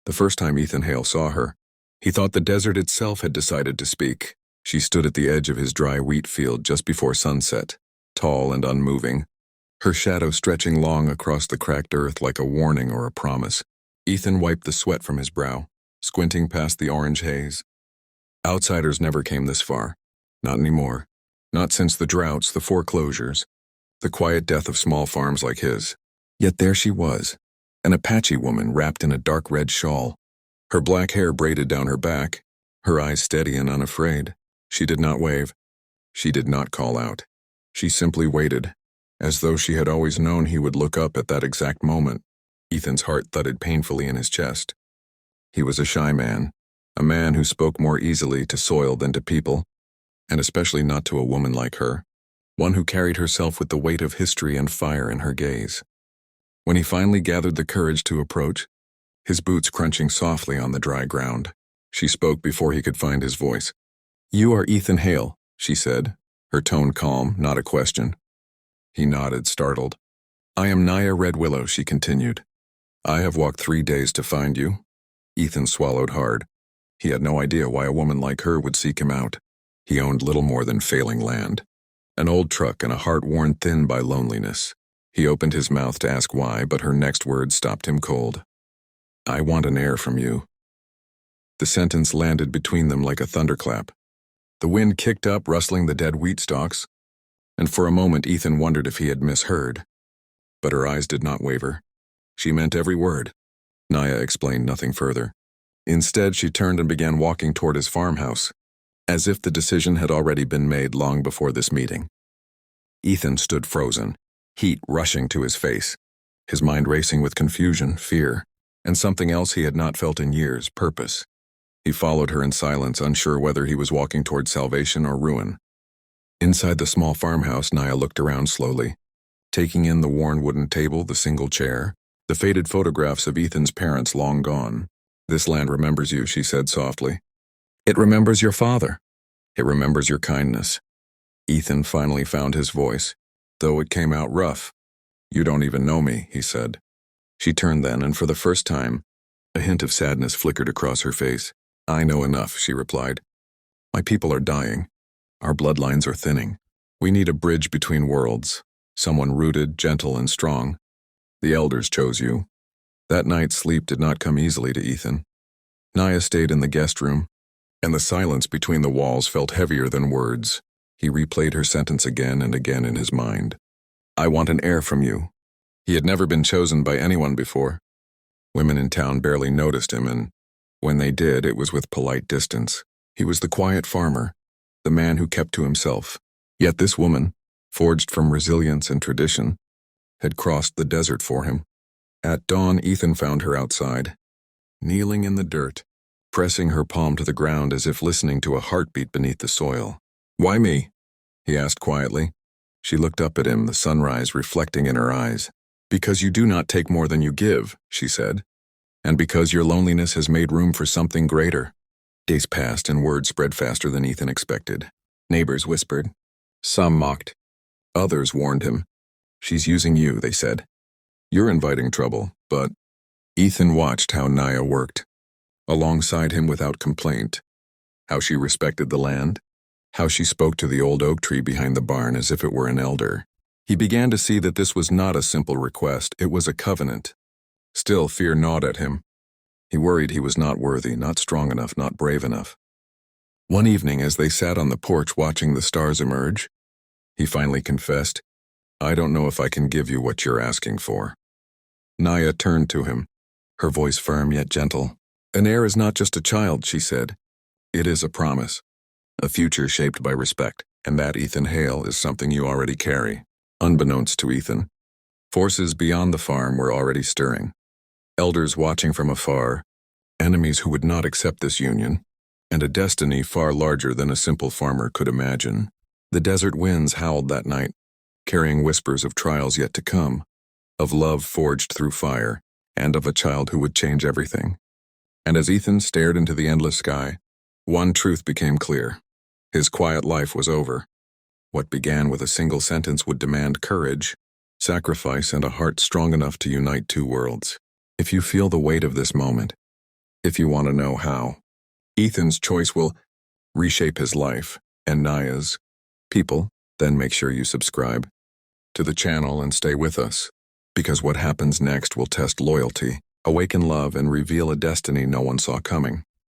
The first time Ethan Hale saw her, he thought the desert itself had decided to speak. She stood at the edge of his dry wheat field just before sunset, tall and unmoving, her shadow stretching long across the cracked earth like a warning or a promise. Ethan wiped the sweat from his brow, squinting past the orange haze. Outsiders never came this far. Not anymore. Not since the droughts, the foreclosures, the quiet death of small farms like his. Yet there she was, an Apache woman wrapped in a dark red shawl, her black hair braided down her back, her eyes steady and unafraid. She did not wave. She did not call out. She simply waited, as though she had always known he would look up at that exact moment. Ethan's heart thudded painfully in his chest. He was a shy man, a man who spoke more easily to soil than to people, and especially not to a woman like her, one who carried herself with the weight of history and fire in her gaze. When he finally gathered the courage to approach, his boots crunching softly on the dry ground, she spoke before he could find his voice. "You are Ethan Hale," she said, her tone calm, not a question. He nodded, startled. "I am Naya Red Willow," she continued. "I have walked 3 days to find you." Ethan swallowed hard. He had no idea why a woman like her would seek him out. He owned little more than failing land, an old truck and a heart worn thin by loneliness. He opened his mouth to ask why, but her next words stopped him cold. "I want an heir from you." The sentence landed between them like a thunderclap. The wind kicked up, rustling the dead wheat stalks, and for a moment Ethan wondered if he had misheard. But her eyes did not waver. She meant every word. Naya explained nothing further. Instead, she turned and began walking toward his farmhouse, as if the decision had already been made long before this meeting. Ethan stood frozen, heat rushing to his face, his mind racing with confusion, fear, and something else he had not felt in years, purpose. He followed her in silence, unsure whether he was walking toward salvation or ruin. Inside the small farmhouse, Naya looked around slowly, taking in the worn wooden table, the single chair, the faded photographs of Ethan's parents long gone. "This land remembers you," she said softly. "It remembers your father. It remembers your kindness." Ethan finally found his voice, though it came out rough. "You don't even know me," he said. She turned then, and for the first time, a hint of sadness flickered across her face. "I know enough," she replied. "My people are dying. Our bloodlines are thinning. We need a bridge between worlds, someone rooted, gentle, and strong. The elders chose you." That night, sleep did not come easily to Ethan. Naya stayed in the guest room, and the silence between the walls felt heavier than words. He replayed her sentence again and again in his mind. "I want an heir from you." He had never been chosen by anyone before. Women in town barely noticed him, and when they did, it was with polite distance. He was the quiet farmer, the man who kept to himself. Yet this woman, forged from resilience and tradition, had crossed the desert for him. At dawn, Ethan found her outside, kneeling in the dirt, pressing her palm to the ground as if listening to a heartbeat beneath the soil. "Why me?" he asked quietly. She looked up at him, the sunrise reflecting in her eyes. "Because you do not take more than you give," she said, "and because your loneliness has made room for something greater." Days passed and word spread faster than Ethan expected. Neighbors whispered. Some mocked. Others warned him. "She's using you," they said. "You're inviting trouble," but Ethan watched how Naya worked, alongside him without complaint, how she respected the land, how she spoke to the old oak tree behind the barn as if it were an elder. He began to see that this was not a simple request, it was a covenant. Still, fear gnawed at him. He worried he was not worthy, not strong enough, not brave enough. One evening, as they sat on the porch watching the stars emerge, he finally confessed, "I don't know if I can give you what you're asking for." Naya turned to him, her voice firm yet gentle. "An heir is not just a child," she said. "It is a promise, a future shaped by respect, and that, Ethan Hale, is something you already carry." Unbeknownst to Ethan, forces beyond the farm were already stirring. Elders watching from afar, enemies who would not accept this union, and a destiny far larger than a simple farmer could imagine. The desert winds howled that night, carrying whispers of trials yet to come, of love forged through fire, and of a child who would change everything. And as Ethan stared into the endless sky, one truth became clear. His quiet life was over. What began with a single sentence would demand courage, sacrifice, and a heart strong enough to unite two worlds. If you feel the weight of this moment, if you want to know how. Ethan's choice will reshape his life, and Naya's. People, then make sure you subscribe to the channel and stay with us, because what happens next will test loyalty, awaken love, and reveal a destiny no one saw coming.